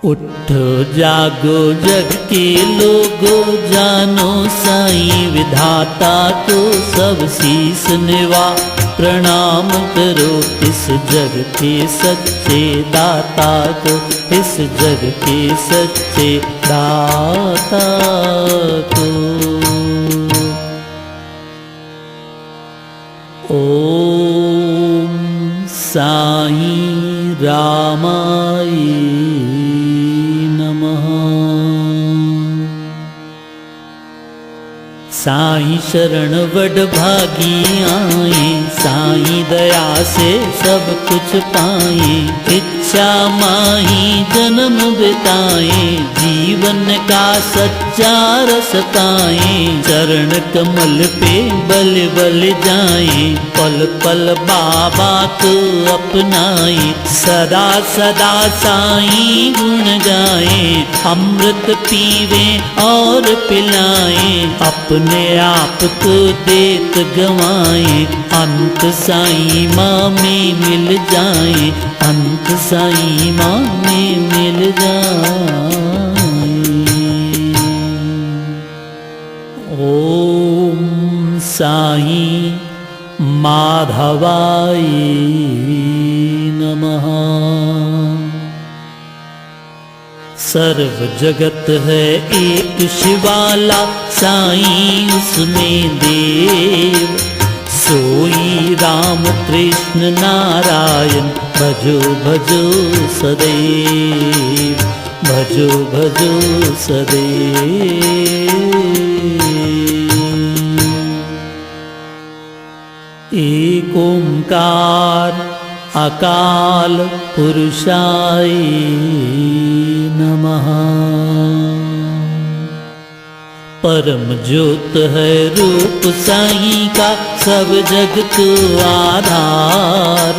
उठो जागो जग के लोगो, जानो साईं विधाता को सब शीस निवा। प्रणाम करो इस जग के सच्चे दाता को, इस जग के सच्चे दाता को। ओम साईं रामाय नमः। साईं शरण वड भागी आए, साईं दया से सब कुछ पाए। इच्छा माही जन्म बिताए, जीवन का सच्चा रस पाए। चरण कमल पे बल बल जाए, पल पल बाबा को अपनाए। सदा सदा साईं गुण गाए, अमृत पीवे और पिलाए। अपने आप को देत गवाए, अंत साईं माँ में मिल जाए, अंत साईं माँ में मिल जाए। ओम साईं माधवाय नमः। सर्व जगत है एक शिवाला, साईं उसमें देव। सोई राम कृष्ण नारायण, भजो भजो सदैव, भजो भजो सदैव। एक ओंकार अकाल पुरुषाय नमः। परम ज्योत है रूप साईं का, सब जग को आधार।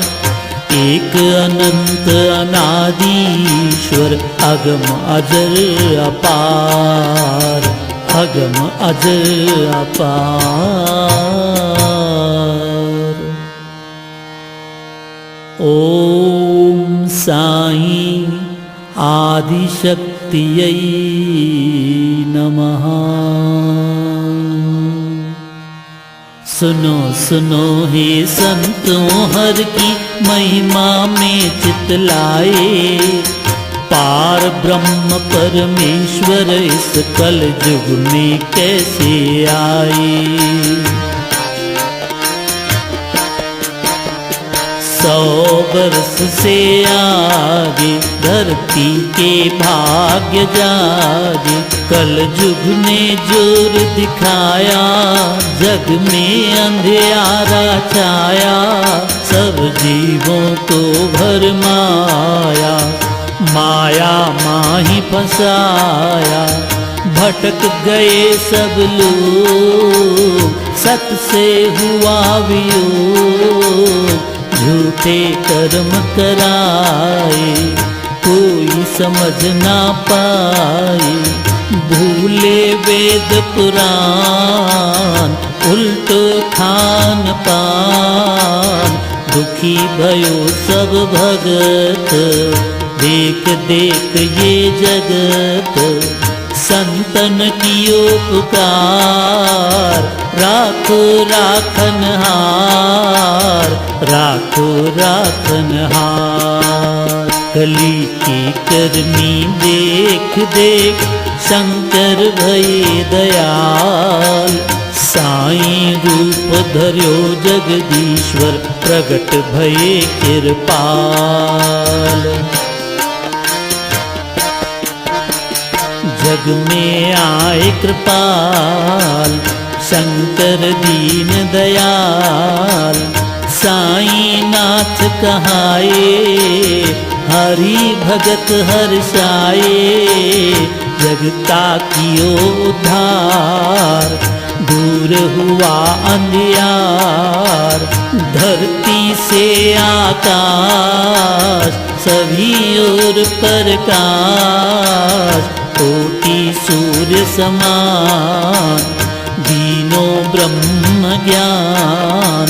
एक अनंत अनादीश्वर, अगम अजर अपार, अगम अजर अपार। ओम साईं आदिशक्तियै नमः। सुनो सुनो हे संतों हर की महिमा में चित लाए। पार ब्रह्म परमेश्वर इस कल युग में कैसे आए। 100 वर्ष से आगे धरती के भाग्य जागे। कल युग ने जोर दिखाया, जग में अंधियारा छाया। सब जीवों को भरमाया, माया माही फंसाया। भटक गए सब लोग, सत से हुआ वियोग। झूठे कर्म कराए, कोई समझ ना पाए। भूले वेद पुराण, उल्टो खान पान। दुखी भयो सब भगत, देख देख ये जगत। संतन कियो पुकार, राखो राखनहार, राखो राखनहार। कली की करनी देख देख, शंकर भये दयाल। साईं रूप धर्यो जगदीश्वर, प्रगट भये कृपाल। जग में आए कृपाल, शंकर दीन दयाल। साईं नाथ कहाए, हरि भगत हर्षाए। जगता कियो उद्धार, दूर हुआ अंधियार। धरती से आकाश, सभी ओर प्रकाश। कोटि सूर्य समान, दीनों ब्रह्म ज्ञान।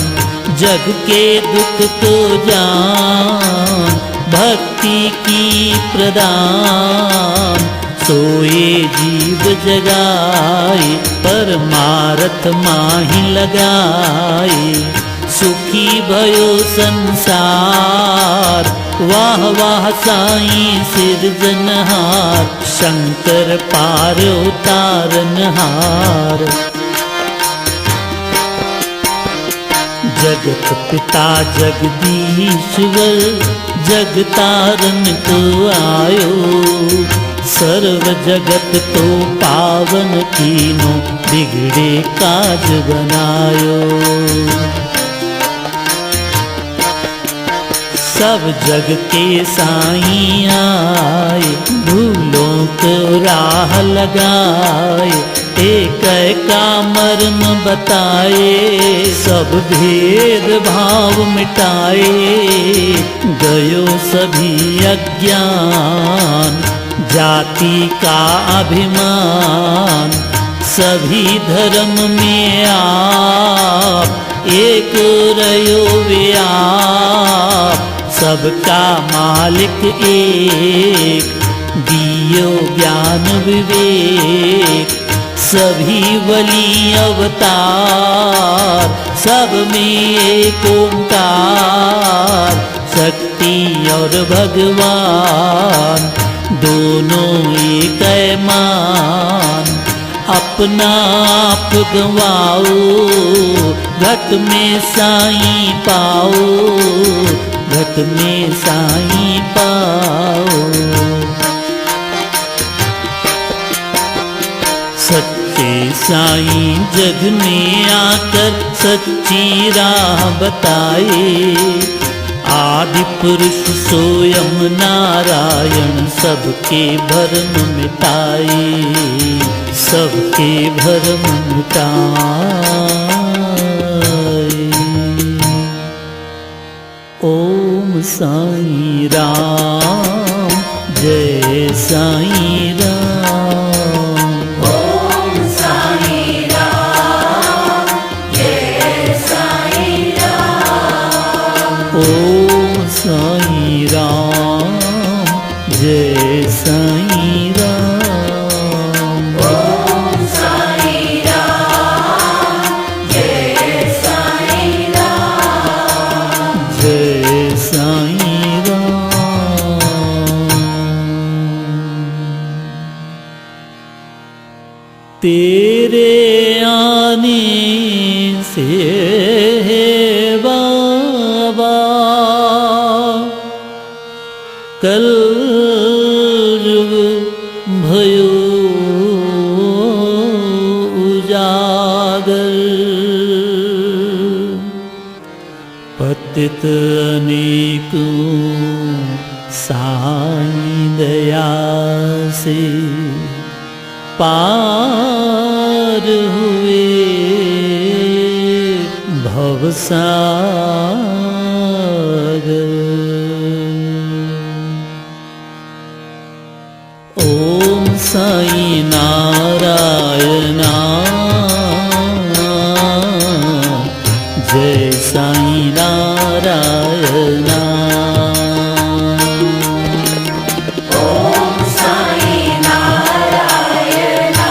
जग के दुख को जान, भक्ति की प्रदान, सोए जीव जगाए, परमारथ माही लगाए। सुखी भयो संसार, वाह वाह साईं सिरजनहार, शंकर पार उतारनहार। जगत पिता जगदीश्वर, जगतारन को आयो। सर्व जगत तो पावन कीनो, बिगड़े काज बनायो। सब जग के साईं आए, भूलों को राह लगाए। एक का मर्म बताए, सब भेद भाव मिटाए। गयो सभी अज्ञान, जाति का अभिमान। सभी धर्म में आप, एक रयो व्याप। सबका मालिक एक, दियो ज्ञान विवेक। सभी वली अवतार, सब में एक ओंकार। शक्ति और भगवान, दोनों एक मान। अपना आप गवाओ, घट में साईं पाओ। घट में साईं पाओ। सच्चे साईं जग में आकर सच्ची राह बताए। आदि पुरुष सोयम नारायण, सबके भरम मिटाए। सबके भरम मिटाए। ओम साईं राम, जय साईं राम। ओम साईं राम, जय साईं राम। ओम साईं राम, जय साईं राम। ओम साईं राम, जय साईं राम। जय साईं राम। तेरे आने से है बाबा, कल भयो उजागर। पतित अनेकों साईं दया से पार हुए भवसागर। ओम साईं नारायणा, जय साईं नारायणा। ओम साईं नारायणा,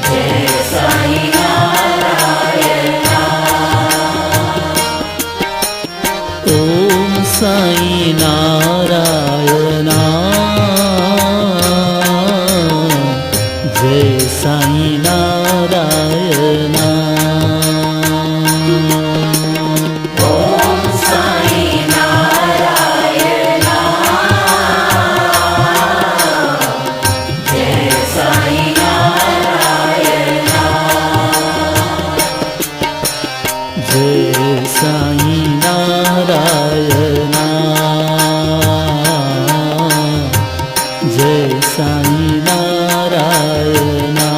जय साईं नारायणा। ओम साईं नारायणा, जय साईं नारायणा। ओम साईं नारायणा, जय साईं नारायणा। जय साईं नारायणा, जय साईं नारायणा।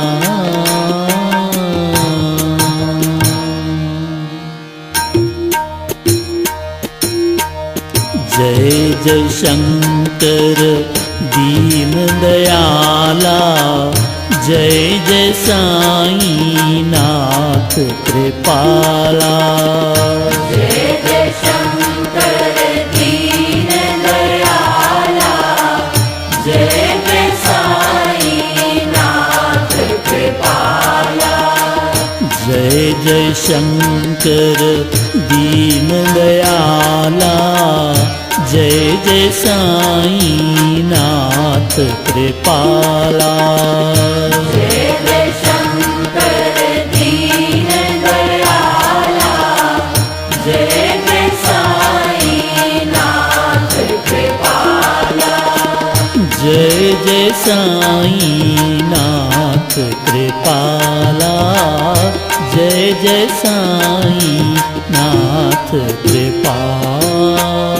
जय जय शंकर दीन दयाला, जय जय साईं नाथ कृपाला। जय जय शंकर शंकर दीन दयाला जय जय साईं नाथ कृपाला जय जय शंकर दीन दयाला जय जय साईं नाथ कृपाला जय जय साईं नाथ कृपाला जय जय साईं नाथ कृपाला